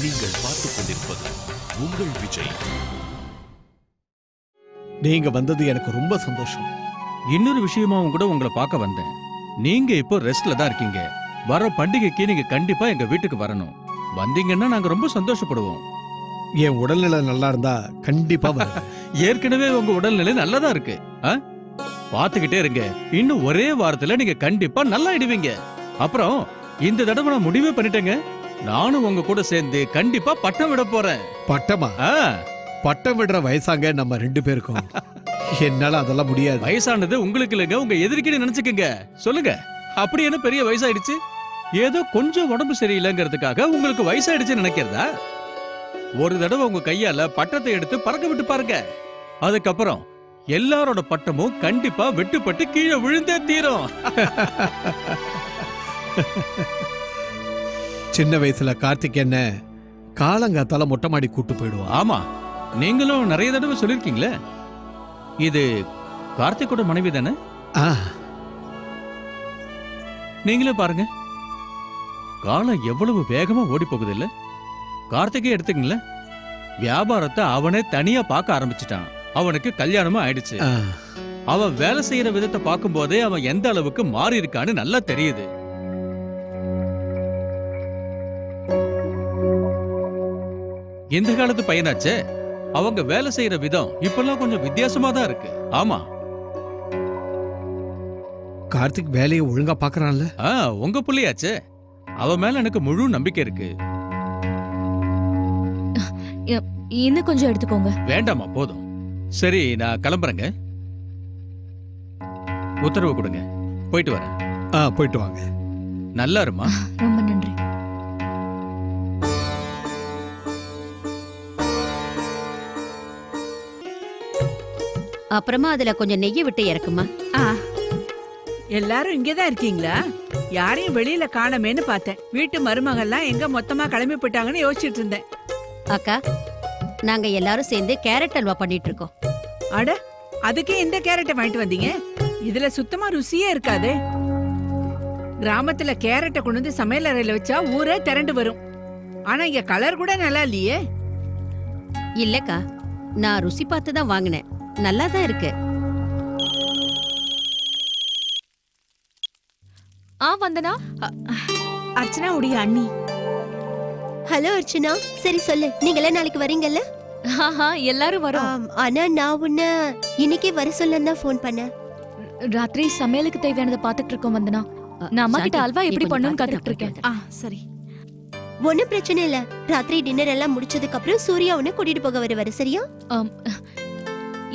நீங்கள் பார்த்துக் கொண்டிருப்பது உங்கள் விஜய். நீங்க வந்தது எனக்கு ரொம்ப சந்தோஷம். இன்னொரு விஷயமாவும் கூட உங்களை பார்க்க வந்தேன். நீங்க இப்போ ரெஸ்ட்ல தான் இருக்கீங்க. வர பண்டிகைக்கு நீங்க கண்டிப்பா எங்க வீட்டுக்கு வரணும். வந்தீங்கன்னா நாங்க ரொம்ப சந்தோஷப்படுவோம். என் உடல்நிலை நல்லா இருந்தா கண்டிப்பா வரேன். ஏற்கனவே உங்க உடல்நிலை நல்லதா இருக்கு. பாத்துக்கிட்டே இருங்க, இன்னும் ஒரே வாரத்துல நீங்க கண்டிப்பா நல்லா ஆயிடுவீங்க. அப்புறம் இந்த தடவை நான் முடிவே பண்ணிட்டேங்க. நானும் உங்க கூட சேர்ந்து கண்டிப்பா பட்டம் விட போறேன். பட்டமா? பட்டம் விடுற வயசாங்க நம்ம 2 பேருக்கும். என்னால அதெல்லாம் முடியாது. வயசானது உங்களுக்கு இல்லைங்க, உங்க எதிர்க்கிட்ட நினைச்சுக்கங்க. சொல்லுங்க, அப்படி என்ன பெரிய வயசாயிடுச்சு? ஏதோ கொஞ்சம் உடம்பு சரியில்லைங்கிறதுக்காக உங்களுக்கு வயசாயிடுச்சுன்னு நினைக்கிறதா? ஒரு தடவை உங்க கையால பட்டத்தை எடுத்து பறக்க விட்டு பாருங்க. அதுக்கப்புறம் எல்லாரோட பட்டமும் கண்டிப்பா வெட்டுப்பட்டு கீழே விழுந்தே தீரும். சின்ன வயசுல கார்த்திக் என்ன காலங்காத்தால மொட்டை மாடி கூட்டு போயிடுவான். ஆமா, நீங்களும் நிறைய தடவை சொல்லிருக்கீங்களே. இது கார்த்திகோட மனைவி தானே? நீங்களே பாருங்க, காலம் எவ்வளவு வேகமா ஓடி போகுது இல்ல? கார்த்திகே எடுத்துக்கங்களேன், வியாபாரத்தை அவனே தனியா பார்க்க ஆரம்பிச்சிட்டான். அவனுக்கு கல்யாணமும் ஆயிடுச்சு. அவன் வேலை செய்யற விதத்தை பார்க்கும் போதே அவன் எந்த அளவுக்கு மாறி இருக்கான்னு நல்லா தெரியுது. இந்த காலத்து பையனாச்சே, அவங்க வேலை செய்யற விதம் இப்பெல்லாம் கொஞ்சம் வித்தியாசமா தான் இருக்கு. ஆமா, கார்த்திக் வேலையை ஒழுங்கா பாக்குறான்ல? உங்க புள்ளையாச்சே, அவன் மேல எனக்கு முழு நம்பிக்கை இருக்கு. இன்னும் கொஞ்சம் எடுத்துக்கோங்க. வேண்டாமா, போதும். சரி, நான் கிளம்புறேங்க. உத்தரவு கொடுங்க, போயிட்டு வரேன். போயிட்டு வாங்க. நல்லா இருமா. ரொம்ப நன்றி. அப்புறமா அதுல கொஞ்சம் நெய்யை விட்டு இறக்குமா. எல்லாரும் இங்கதான் இருக்கீங்களா? யாரையும் வெளியில காணமேன்னு பார்த்தேன். வீட்டு மருமகள்லாம் எங்க மொத்தமா கிளம்பி போயிட்டாங்கன்னு யோசிச்சுட்டு இருந்தேன். அக்கா, நாங்க எல்லாரும் சேர்ந்து கேரட் அல்வா பண்ணிட்டு இருக்கோம். அட, அதுக்கே இந்த கேரட்டை வாங்கிட்டு வந்தீங்க? இதுல சுத்தமா ருசியே இருக்காது. கிராமத்துல கேரட்டை கொண்டு வந்து சமையல் அறையில வச்சா ஊரே திரண்டு வரும். ஆனா இங்க கலர் கூட நல்லா இல்லையே. இல்லக்கா, நான் ருசி பார்த்து தான் வாங்கினேன். நல்லா தான் இருக்கு. வந்தனா, அர்ச்சனா உடைய அண்ணி. ஹலோ அர்ச்சனா, சரி சொல்லு, நீங்களே நாளைக்கு வரீங்கல்ல? எல்லாரும் வரோம். ஆனா நான் உன்ன இன்னைக்கே வர சொல்லன்னு தான் ஃபோன் பண்ணேன். ராத்திரி சமையலுக்கு தேவையானதை பாத்துட்டு இருக்கோம் வந்தனா. நான் அம்மா கிட்ட அல்வா எப்படி பண்ணணும்னு கத்துட்டு இருக்கேன். சரி, ஒன்னும் பிரச்சனை இல்ல. ராத்திரி டின்னர் எல்லாம் முடிச்சதுக்கு அப்புறம் சூர்யா உன்னை கூட்டிட்டு போக வருவாரு, சரியா?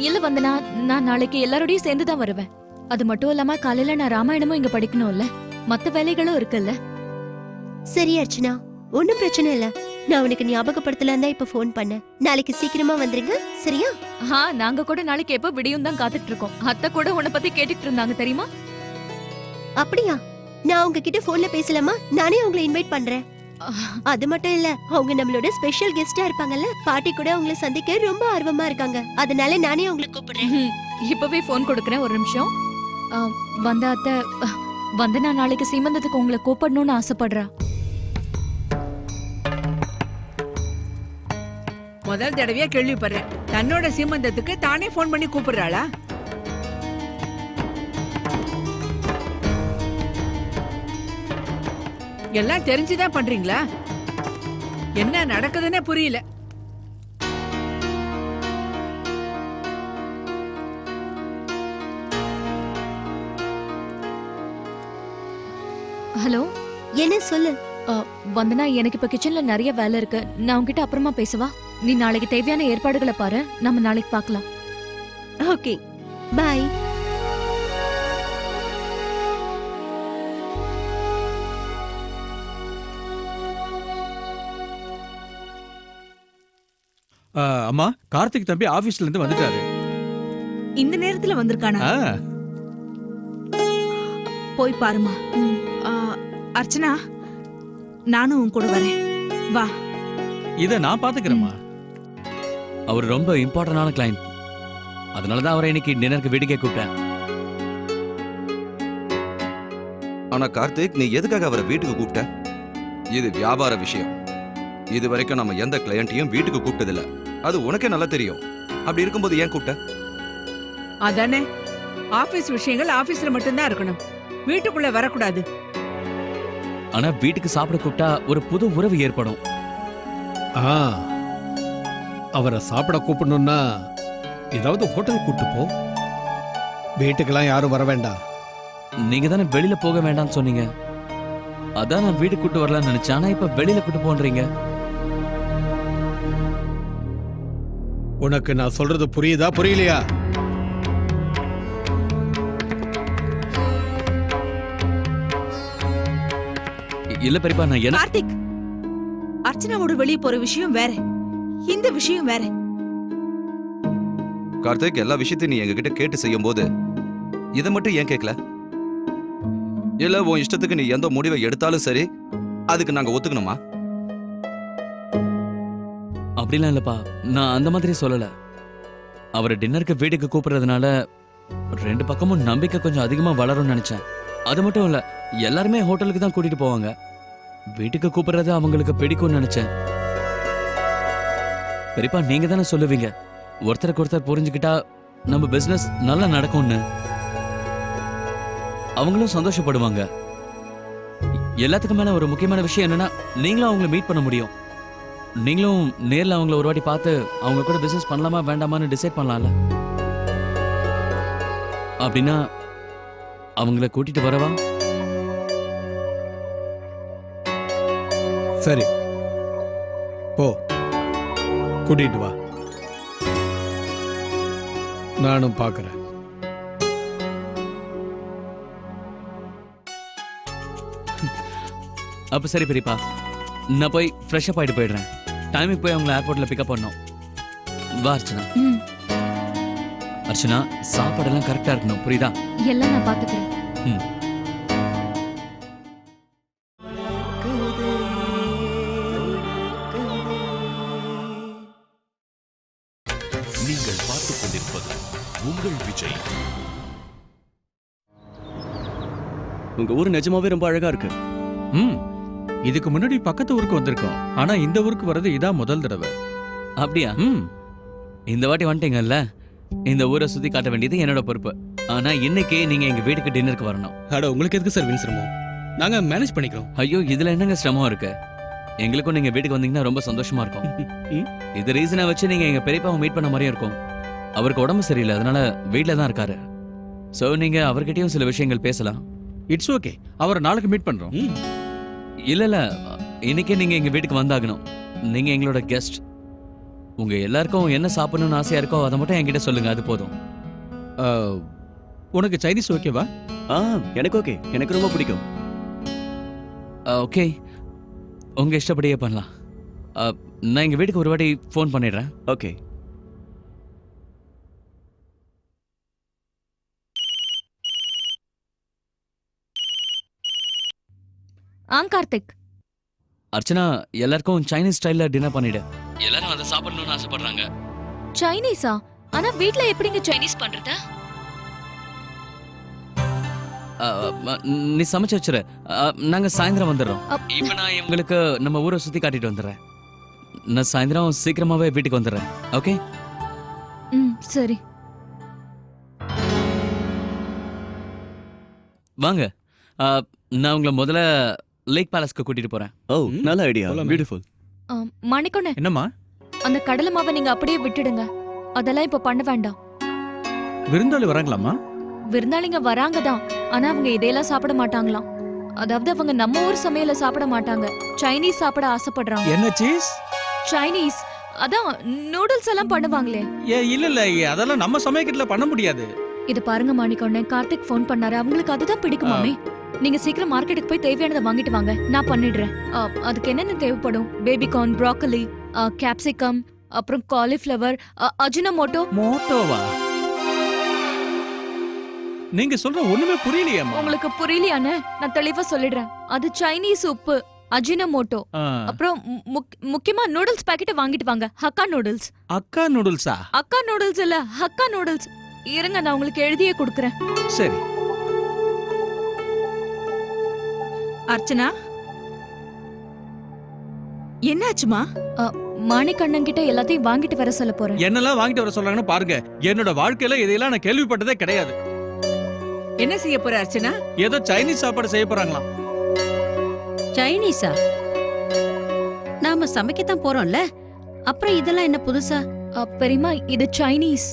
இல்ல வந்தனா, நான் நாளைக்கு எல்லாரோடையும் சேர்ந்து தான் வருவேன். அது மட்டும் இல்லாம காலையில நான் ராமாயணமும் இங்க படிக்கணும்ல, மத்த வேலைகளும் இருக்குல்ல. சரி அர்ச்சனா, ஒன்னும் பிரச்சனை இல்ல. நான் உனக்கு ஞாபகப்படுத்தலாம் தான் இப்ப ஃபோன் பண்ணேன். நாளைக்கு சீக்கிரமா வந்துருங்க, சரியா? நாங்க கூட நாளைக்கு எப்ப விடியும் தான் காத்துட்டு இருக்கோம். அத்தை கூட உன்னை பத்தி கேட்டுட்டு இருந்தாங்க, தெரியுமா? அப்படியா? நான் உங்ககிட்ட போன்ல பேசலாமா? நானே உங்களை இன்வைட் பண்றேன். அது மட்டும் இல்ல, அவங்க நம்மளோட ஸ்பெஷல் கெஸ்டா இருப்பாங்கல்ல. பாட்டி கூட உங்களை சந்திக்க ரொம்ப ஆர்வமா இருக்காங்க. அதனால நானே உங்களை கூப்பிடுறேன். இப்பவே போன் கொடுக்கறேன், ஒரு நிமிஷம். வந்த அத்தை, வந்து நான் நாளைக்கு சீமந்தத்துக்கு உங்களை கூப்பிடணும்னு ஆசைப்படுறா. முதல் தடவையா கேள்விப்படுறேன். தன்னோட சீமந்தத்துக்கு தானே போன் பண்ணி கூப்பிடுறாளா? எல்லாம் தெரிஞ்சுதான் பண்றீங்களா? என்ன நடக்குதுன்னே புரியல. ஹலோ, என்ன சொல்லு. வந்தனா, எனக்கு இப்ப கிச்சன்ல நிறைய வேலை இருக்கு. நான் உன்கிட்ட அப்புறமா பேசவா? நீ நாளைக்கு தேவையான ஏற்பாடுகளை பாரு. நம்ம நாளைக்கு பார்க்கலாம். Okay, bye. அம்மா, கார்த்திக் தம்பி ஆபீஸ்ல இருந்து வந்துட்டாரு. இந்த நேரத்துல வந்திருக்கானா? போய் பாருமா. அர்ச்சனா, நானும் உன் கூட வரேன், வா. இத நான் பாத்துக்கிறேம்மா. அவர் ரொம்ப இம்பார்ட்டன்டான கிளையண்ட், அதனாலதான் அவரை இன்னைக்கு டின்னருக்கு வீட்டுக்கே கூப்பிட்டேன். ஆனா கார்த்திக், நீ எதுக்காக அவரை வீட்டுக்கு கூப்பிட்ட? இது வியாபார விஷயம். இது வரைக்கும் நம்ம எந்த கிளையண்ட்டையும் வீட்டுக்கு கூப்பிட்டதில்ல. அது உனக்கே நல்லா தெரியும். அப்படி இருக்கும்போது ஏன் கூப்பிட்ட? அதானே, ஆபீஸ் விஷயங்கள் ஆபீஸ்ல மட்டும்தான் இருக்கணும், வீட்டுக்குள்ள வரக்கூடாது. ஆனா வீட்டுக்கு சாப்பிட கூப்பிட்டா ஒரு புது உறவு ஏற்படும். ஆ, அவரை சாப்பிட கூப்பிடணும்னா ஏதாவது ஹோட்டல் கூட்டு போ. வீட்டுக்கெல்லாம் யாரும் வர வேண்டாம். நீங்க தானே வெளியில போக வேண்டாம்னு சொன்னீங்க. அதான் நான் வீட்டுக்கு கூட்டு வரலாம்னு நினைச்சேன். ஆனா இப்ப வெளியில கூட்டு போன்றீங்க. உனக்கு நான் சொல்றது புரியுதா புரியலையா? இல்ல பெரியப்பா, நான் என்ன கார்த்திக், அர்ச்சனாவோட வெளியே போற விஷயம் வேற, இந்த விஷயம் வேற. கார்த்திக், எல்லா விஷயத்தையும் நீ எங்ககிட்ட கேட்டு செய்யும் போது இதை மட்டும் ஏன் கேட்கல? இல்ல உன் இஷ்டத்துக்கு நீ எந்த முடிவை எடுத்தாலும் சரி அதுக்கு நாங்க ஒத்துக்கணுமா? அப்படிலாம் இல்லப்பா, நான் அந்த மாதிரி சொல்லல. அவரை டின்னருக்கு வீட்டுக்கு கூப்பிடுறதுனால ரெண்டு பக்கமும் நம்பிக்கை கொஞ்சம் அதிகமா வளரும்னு நினைச்சேன். அது மட்டும் இல்ல, எல்லாருமே ஹோட்டலுக்கு தான் கூட்டிட்டு போவாங்க. வீட்டுக்கு கூப்பிடுறது அவங்களுக்கு பிடிக்கும்னு நினைச்சேன். பெரியப்பா, நீங்க தானே சொல்லுவீங்க, ஒருத்தருக்கு ஒருத்தர் புரிஞ்சுக்கிட்டா நம்ம பிசினஸ் நல்லா நடக்கும்னு. அவங்களும் சந்தோஷப்படுவாங்க. எல்லாத்துக்கும் மேல ஒரு முக்கியமான விஷயம் என்னன்னா, நீங்களும் அவங்கள மீட் பண்ண முடியும். நீங்களும் நேர்ல அவங்கள ஒரு வாட்டி பார்த்து அவங்க கூட பிசினஸ் பண்ணலாமா வேண்டாமான்னு டிசைட் பண்ணலாம்ல. அப்படின்னா அவங்கள கூட்டிட்டு வரவா? சரி, போ, கூட்டிட்டு வா, நானும் பார்க்கறேன். அப்ப சரி பெரியப்பா, நான் போய் ஃப்ரெஷ் அப் ஆயிட்டு போயிடுறேன். டைமுக்கு போய் அவங்கள ஏர்போர்ட்ல பிக்கப் பண்ணோம். வா அர்ச்சனா. ம், அர்ச்சனா, சாப்பாடெல்லாம் கரெக்டா இருக்கணும், புரியுதா? எல்லாம் நான் பாத்துக்கிறேன். ம். நீங்கள் பார்த்துக் கொண்டிருப்பது உங்கள் விஜய். உங்க ஊர் நிஜமாவே ரொம்ப அழகா இருக்கு. ம், இதுக்கு முன்னாடி பக்கத்து ஊருக்கு வந்திருக்கோம். ஆனா இந்த ஊருக்கு வர்றது இதான் முதல் தடவை. அப்படியா? ம், இந்த வாட்டி வந்துட்டீங்கல்ல, இந்த ஊரை சுத்தி காட்ட வேண்டியது என்னோட பொறுப்பு. ஆனா இன்னைக்கு நீங்க எங்க வீட்டுக்கு டின்னருக்கு வரணும். அட, உங்களுக்கு எதுக்கு சார் சிரமம்? நாங்க மேனேஜ் பண்ணிக்கிறோம். ஐயோ, இதுல என்னங்க சிரமம் இருக்கு? எங்களுக்கும் நீங்க வீட்டுக்கு வந்தீங்கன்னா ரொம்ப சந்தோஷமா இருக்கும். ம். இது ரீசனை வச்சு நீங்க எங்க பெரியப்பாவை மீட் பண்ண மாதிரியும் இருக்கும். அவருக்கு உடம்பு சரியில்லை, அதனால வீட்ல தான் இருக்காரு. சோ நீங்க அவர்கிட்டயும் சில விஷயங்கள் பேசலாம். It's okay. அவரை நாளைக்கு மீட் பண்றோம். ம். இல்ல, இன்னைக்கே நீங்க எங்க வீட்டுக்கு வந்தாகணும். நீங்க எங்களோட கெஸ்ட். உங்க எல்லாருக்கும் என்ன சாப்பிடணும்னு ஆசையா இருக்கோ அதை மட்டும் என்கிட்ட சொல்லுங்க, அது போதும். உனக்கு சைனீஸ் ஓகேவா? எனக்கு ஓகே, எனக்கு ரொம்ப பிடிக்கும். ஓகே, உங்க இஷ்டப்படியே பண்ணலாம். நான் எங்க வீட்டுக்கு ஒரு வாட்டி ஃபோன் பண்ணிடுறேன். ஓகே. கார்த்திக், அர்ச்சனா, எல்லாருக்கும் சைனீஸ் ஸ்டைல்ல டின்னர் பண்ணிடு. எல்லாரும் அதை சாப்பிடணும்னு ஆசைப்படுறாங்க. சைனீஸா? ஆனா வீட்ல எப்படிங்க சைனீஸ் பண்றது? நீ சமைச்சு வச்சிரு. நாங்க சாயந்தரம் வந்துடுறோம். அப்- இப்ப நான் இவங்களுக்கு நம்ம ஊரை சுத்தி காட்டிட்டு வந்துடுறேன். நான் சாயந்தரம் சீக்கிரமாவே வீட்டுக்கு வந்துடுறேன். ஓகே? ம், சரி. வாங்க. நான் உங்களை முதல்ல லேக் பேலஸ்க்கு கூட்டிட்டு போறேன். ஓ, நல்ல ஐடியா. போலாமே. பியூட்டிஃபுல். மணிக்கொண்ணு, என்னம்மா, அந்த கடலை மாவை நீங்க அப்படியே விட்டுடுங்க. அதெல்லாம் இப்ப பண்ண வேண்டாம். விருந்தாளி வராங்களாமா? விருந்தாளிங்க வராங்க தான், ஆனா அவங்க இதையெல்லாம் சாப்பிட மாட்டாங்களாம். அதாவது அவங்க நம்ம ஊர் சமையல சாப்பிட மாட்டாங்க, சைனீஸ் சாப்பிட ஆசைப்படுறாங்க. என்ன சீஸ்? சைனீஸ், அதான் நூடுல்ஸ் எல்லாம் பண்ணுவாங்களே. இல்ல, அதெல்லாம் நம்ம சமயக்கட்டுல பண்ண முடியாது. இது பாருங்க மணிக்கொண்ணு, கார்த்திக் ஃபோன் பண்ணாரு, அவங்களுக்கு அதுதான் பிடிக்குமாமே. நீங்க சீக்கிரம் மார்க்கெட்டுக்கு போய் தேவையானதை வாங்கிட்டு வாங்க, நான் பண்ணிடுறேன். அதுக்கு என்னென்ன தேவைப்படும்? பேபிகார்ன், ப்ராக்கலி, கேப்சிகம், அப்புறம் காலிஃப்ளவர், அஜினோமோட்டோ. மோட்டோவா? நீங்க சொல்ற ஒண்ணுமே புரியலையேம்மா. உங்களுக்கு புரியலையானே? நான் தெளிவா சொல்லிடுறேன். அது சைனீஸ் உப்பு, அஜினோமோட்டோ, அப்புறம் முக்கியமா நூடுல்ஸ் பாக்கெட் வாங்கிட்டு வாங்க, ஹக்கா நூடுல்ஸ். அக்கா நூடுல்ஸா? அக்கா நூடுல்ஸ் இல்ல, ஹக்கா நூடுல்ஸ். இருங்க, நான் உங்களுக்கு எழுதியே கொடுக்கறேன். சரி. அர்ச்சனா, என்னாச்சுமா? மாணிக் அண்ணன் கிட்ட எல்லாத்தையும் வாங்கிட்டு வர சொல்ல போறேன். என்னெல்லாம் வாங்கிட்டு வர சொல்றாங்கன்னு பாருங்க. என்னோட வாழ்க்கையில இதையெல்லாம் நான் கேள்விப்பட்டதே கிடையாது. என்ன செய்ய போற அர்ச்சனா? ஏதோ சைனீஸ் சாப்பாடு செய்ய போறாங்களாம். சைனீஸா? நாம சமைக்கத்தான் போறோம்ல, அப்புறம் இதெல்லாம் என்ன புதுசா? பெரியமா, இது சைனீஸ்.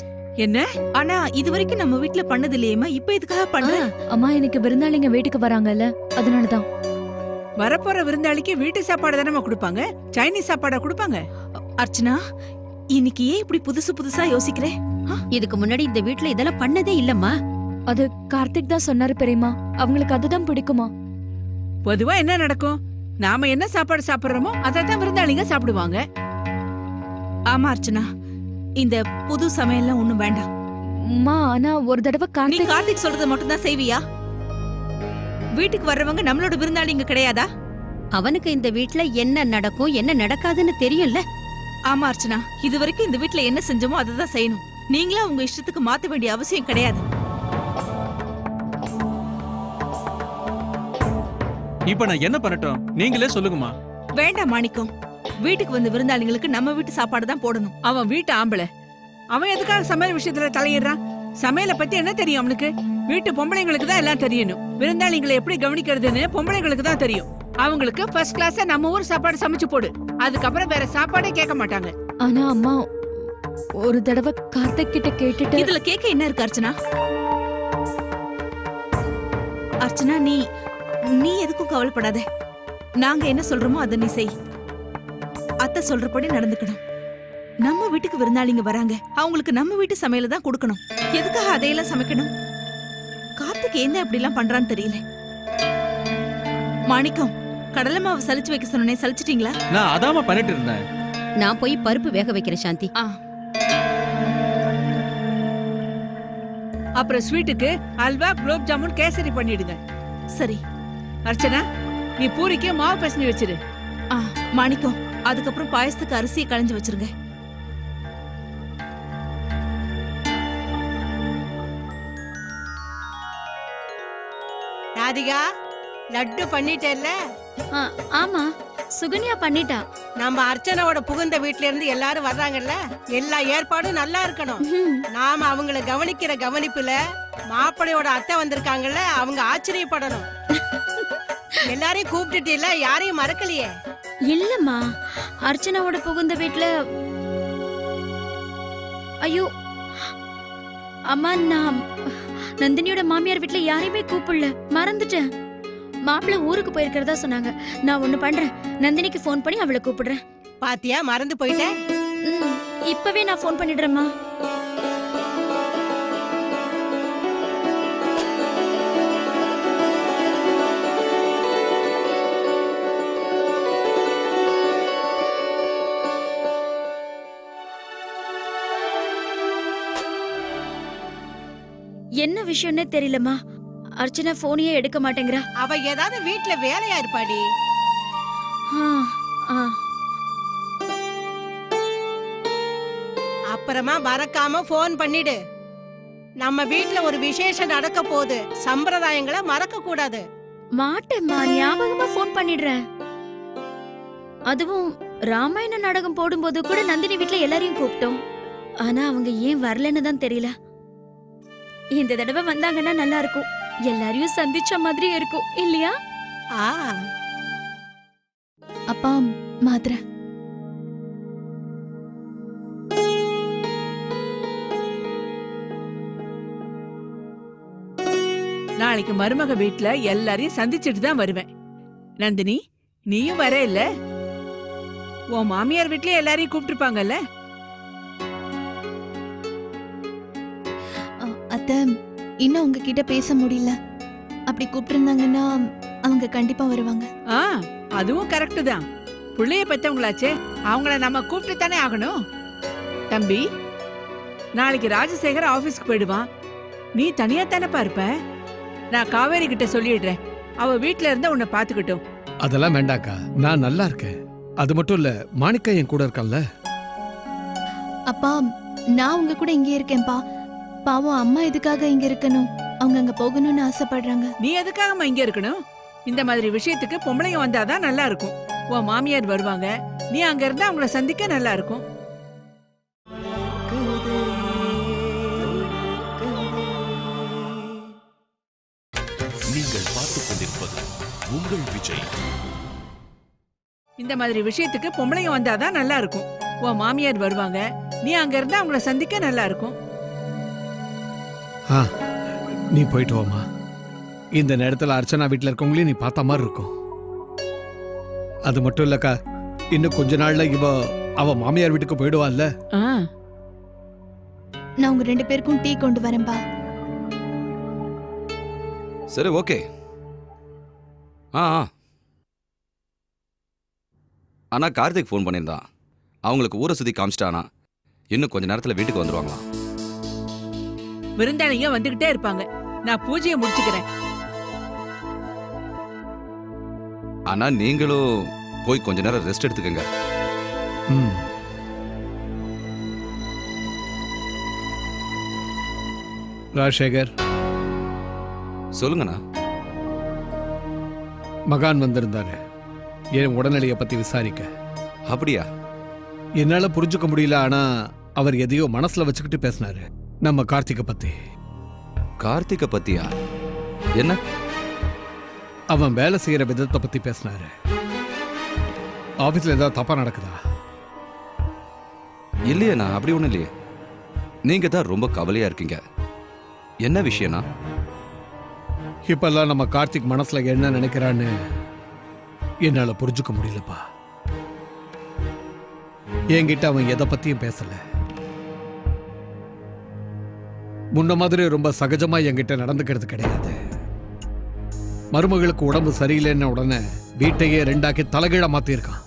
என்ன? ஆனா இது வரைக்கும் நம்ம வீட்ல பண்ணது இல்லையேம்மா, இப்ப இதுக்காக பண்ற? அம்மா, எனக்கு விருந்தாளிங்க வீட்டுக்கு வராங்கல்ல, அதனாலதான். வரப்போற விருந்தாளிக்கு வீட்டு சாப்பாடு தானே கொடுப்பாங்க, சைனீஸ் சாப்பாடா கொடுப்பாங்க? அர்ச்சனா, இன்னைக்கு ஏன் இப்படி புதுசு புதுசா யோசிக்கிறே? இதுக்கு முன்னாடி இந்த வீட்ல இதெல்லாம் பண்ணதே இல்லம்மா. அது கார்த்திக் தான் சொன்னாரு பெரியமா, அவங்களுக்கு அதுதான் பிடிக்குமா. பொதுவா என்ன நடக்கும்? நாம என்ன சாப்பாடு சாப்பிடுறோமோ அதான் விருந்தாளிங்க சாப்பிடுவாங்க. ஆமா அர்ச்சனா, இந்த புது சமையல்லாம் ஒண்ணும் வேண்டாம். அம்மா, ஆனா ஒரு தடவை நீ கார்த்திக் சொல்றத மட்டும் தான் செய்வியா? வீட்டுக்கு வர்றவங்க நம்மளோட விருந்தாளிங்க கிடையாதா? அவனுக்கு இந்த வீட்ல என்ன நடக்கும் என்ன நடக்காதுன்னு தெரியும்ல. ஆமா அர்ச்சனா, இது வரைக்கும் இந்த வீட்ல என்ன செஞ்சோமோ அதை தான் செய்யணும். நீங்களா உங்க இஷ்டத்துக்கு மாத்த வேண்டிய அவசியம் கிடையாது. இப்ப நான் என்ன பண்ணட்டும், நீங்களே சொல்லுங்கம்மா. வேண்டாம் மாணிக்கம், வீட்டுக்கு வந்த விருந்தாளிங்களுக்கு நம்ம வீட்டு சாப்பாடு தான் போடணும். அவன் வீட்டு ஆம்பளை, அவன் எதுக்காக சமையல் விஷயத்துல தலையிடுறான்? சமையலை பத்தி என்ன தெரியும் அவனுக்கு? வீட்டு பொம்பளைங்களுக்கு தான் எல்லாம் தெரியணும். விருந்தாளிங்களை எப்படி கவனிக்கிறதுன்னு பொம்பளைங்களுக்கு தான் தெரியும். அவங்களுக்கு ஃபர்ஸ்ட் கிளாஸா நம்ம ஊர் சாப்பாடு சமைச்சு போடு, அதுக்கப்புறம் வேற சாப்பாடே கேட்க மாட்டாங்க. ஆனா அம்மா, ஒரு தடவை கார்த்திக் கிட்ட கேட்டுட்டு. இதுல கேட்க என்ன இருக்கு அர்ச்சனா? அர்ச்சனா, நீ எதுக்கும் கவலைப்படாத. நாங்க என்ன சொல்றோமோ அதை நீ செய். அத்தை சொல்றபடி நடந்துக்கணும். நம்ம வீட்டுக்கு விருந்தாளிங்க வராங்க, அவங்களுக்கு நம்ம வீட்டு சமையல தான் கொடுக்கணும். எதுக்காக அதையெல்லாம் சமைக்கணும்? கார்த்திக் ஏன் அப்படி எல்லாம் பண்றான்னு தெரியல. மாணிக்கம், கடலை மாவு சலிச்சு வைக்க சொன்னே, சலிச்சிட்டீங்களா? நான் அதாம பண்ணிட்டு இருந்தேன். நான் போய் பருப்பு வேக வைக்கிறேன் சாந்தி. அப்புறம் ஸ்வீட்டுக்கு அல்வா, குலோப் ஜாமுன், கேசரி பண்ணிடுங்க. சரி. அர்ச்சனா, நீ பூரிக்கு மாவு பசனி வச்சிரு. மாணிக்கம், அதுக்கப்புறம் பாயசத்துக்கு அரிசியை களைஞ்சு வச்சிருங்க. ராதிகா, லட்டு பண்ணிட்டேல்ல? ஆமா, சுகன்யா பண்ணிட்டா. நம்ம அர்ச்சனாவோட புகுந்த வீட்ல இருந்து எல்லாரும் வர்றாங்கல்ல, எல்லா ஏற்பாடும் நல்லா இருக்கணும். நாம அவங்கள கவனிக்கிற கவனிப்புல மாப்பிளையோட அத்தை வந்திருக்காங்கல்ல, அவங்க ஆச்சரியப்படணும். எல்லாரையும் கூப்பிட்டுட்டு யாரையும் மறக்கலையே? இல்லம்மா, அர்ச்சனாவோட புகுந்த வீட்ல. ஐயோ அம்மா, நான் நந்தினியோட மாமியார் வீட்ல யாரையுமே கூப்பிடல, மறந்துட்டேன். மாப்பிள்ள ஊருக்கு போயிருக்கிறதா சொன்னாங்க. நான் ஒண்ணு பண்றேன், நந்தினிக்கு ஃபோன் பண்ணி அவளை கூப்பிடுறேன். பாத்தியா, மறந்து போயிட்டேன். இப்பவே நான் ஃபோன் பண்ணிடுறேம்மா. என்ன விஷயம்னே தெரியலம்மா, அர்ச்சனா போனையே எடுக்க மாட்டேங்கிறா. அவ ஏதாவது வீட்ல வேலையா இருப்பாடி. அப்புறமா மறக்காம போன் பண்ணிடு. நம்ம வீட்ல ஒரு விசேஷம் நடக்க போகுது, சம்பிரதாயங்களை மறக்க கூடாது. மாட்டேம்மா, ஞாபகமா போன் பண்ணிடுறேன். அதுவும் ராமாயண நாடகம் போடும்போது கூட நந்தினி வீட்ல எல்லாரையும் கூப்பிட்டோம். ஆனா அவங்க ஏன் வரலன்னு தான் தெரியல. இந்த தடவை வந்தாங்கன்னா நல்லா இருக்கும், எல்லாரையும் சந்திச்ச மாதிரி இருக்கும் இல்லையா? அப்பா, மாத்திர. நாளைக்கு மருமக வீட்ல எல்லாரையும் சந்திச்சுட்டு தான் வருவேன். நந்தினி, நீயும் வர இல்ல? உன் மாமியார் வீட்லயே எல்லாரையும் கூப்பிட்டுருப்பாங்கல்ல? அத்தை, இன்னும் உங்ககிட்ட பேச முடியல. அப்படி கூப்பிட்டிருந்தாங்கன்னா அவங்க கண்டிப்பா வருவாங்க. அதுவும் கரெக்ட் தான். புள்ளைய பெத்தவங்களாச்சே, அவங்கள நம்ம கூப்பிட்டு தானே ஆகணும். தம்பி, நாளைக்கு ராஜசேகர் ஆபீஸ்க்கு போயிடுவான். நீ தனியா தானப்பா இருப்ப. நான் காவேரி கிட்ட சொல்லிடுறேன், அவ வீட்ல இருந்தா உன்னை பாத்துக்கிட்டோம். அதெல்லாம் வேண்டாக்கா, நான் நல்லா இருக்கேன். அது மட்டும் இல்ல, மாணிக்கா என் கூட இருக்கான்ல. அப்பா, நான் உங்க கூட இங்கே இருக்கேன்பா. பாவம் அம்மா எதுக்காக இங்க இருக்கணும்? அவங்க அங்க போகணும்னு ஆசைப்படுறாங்க. நீ எதுக்காகமா இங்க இருக்கணும்? இந்த மாதிரி விஷயத்துக்கு பொம்பளைங்க வந்தாதான் நல்லா இருக்கும். உன் மாமியார் வருவாங்க, நீ அங்க இருந்தா அவங்கள சந்திக்க நல்லா இருக்கும். நீங்கள் பார்த்துக் கொண்டிருப்பது உங்கள் விஜய். இந்த மாதிரி விஷயத்துக்கு பொம்பளைங்க வந்தாதான் நல்லா இருக்கும். உன் மாமியார் வருவாங்க, நீ அங்க இருந்தா அவங்கள சந்திக்க நல்லா இருக்கும். நீ போயிட்டு வாமா. இந்த நேரத்துல அர்ச்சனா வீட்டுல இருக்கவங்களையும் நீ பார்த்த மாதிரி இருக்கும். அது மட்டும் இல்லக்கா, இன்னும் கொஞ்ச நாள்ல அவ மாமியார் வீட்டுக்கு போயிடுவான்ல. நான் உங்க 2 பேருக்கும் டீ கொண்டு வரேன்பா. சரி, ஓகே. ஆனா கார்த்திக் ஃபோன் பண்ணியிருந்தான். அவங்களுக்கு ஊரை சுத்தி காமிச்சிட்டானா இன்னும் கொஞ்ச நேரத்துல வீட்டுக்கு வந்துருவாங்களாம். விருந்தாளிங்க வந்துகிட்டே இருப்பாங்க. நான் பூஜையை முடிச்சுக்கிறேன். ஆனா நீங்களும் போய் கொஞ்ச நேரம் ரெஸ்ட் எடுத்துக்கங்க. ராஜசேகர், சொல்லுங்கண்ணா. மகான் வந்திருந்தாரு என் உடல்நிலையை பத்தி விசாரிக்க. அப்படியா? என்னால புரிஞ்சுக்க முடியல, ஆனா அவர் எதையோ மனசுல வச்சுக்கிட்டு பேசினாரு. நம்ம கார்த்திகை பத்தி. கார்த்திகை பத்தியா? என்ன? அவன் வேலை செய்யற விதத்தை பத்தி பேசினாரு. ஆபீஸ்ல ஏதாவது தப்பா நடக்குதா? இல்லையண்ணா, அப்படி ஒண்ணும் இல்லையே. நீங்க தான் ரொம்ப கவலையா இருக்கீங்க. என்ன விஷயம்னா? இப்பெல்லாம் நம்ம கார்த்திக் மனசுல என்ன நினைக்கிறான்னு என்னால புரிஞ்சுக்க முடியலப்பா. என்கிட்ட அவன் எதை பத்தியும் பேசல. முன்ன மாதிரி ரொம்ப சகஜமா என்கிட்ட நடந்துக்கிறது கிடையாது. மருமகளுக்கு உடம்பு சரியில்லைன்னு உடனே வீட்டையே 2ஆக்கி தலைகீழா மாத்திருக்கான்.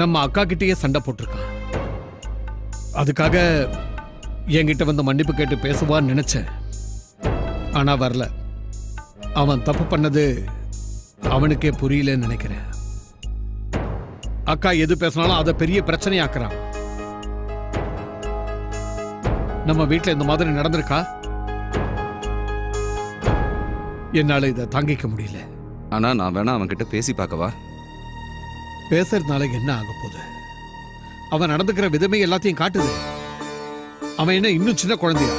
நம்ம அக்கா கிட்டயே சண்டை போட்டிருக்கான். அதுக்காக என்கிட்ட வந்து மன்னிப்பு கேட்டு பேசுவான்னு நினைச்சேன். ஆனா வரல. அவன் தப்பு பண்ணது அவனுக்கே புரியலன்னு நினைக்கிறேன். அக்கா எது பேசினாலும் அதை பெரிய பிரச்சனையாக்குறான். நம்ம வீட்டுல இந்த மாதிரி நடந்திருக்கா? என்னால இதை தாங்கிக்க முடியல. ஆனா நான் வேணா அவன் கிட்ட பேசி பார்க்கவா? பேசுறதுனால என்ன ஆக போகுது? அவன் நடந்துக்கிற விதமே எல்லாத்தையும் காட்டுது. அவன் என்ன இன்னும் சின்ன குழந்தையா?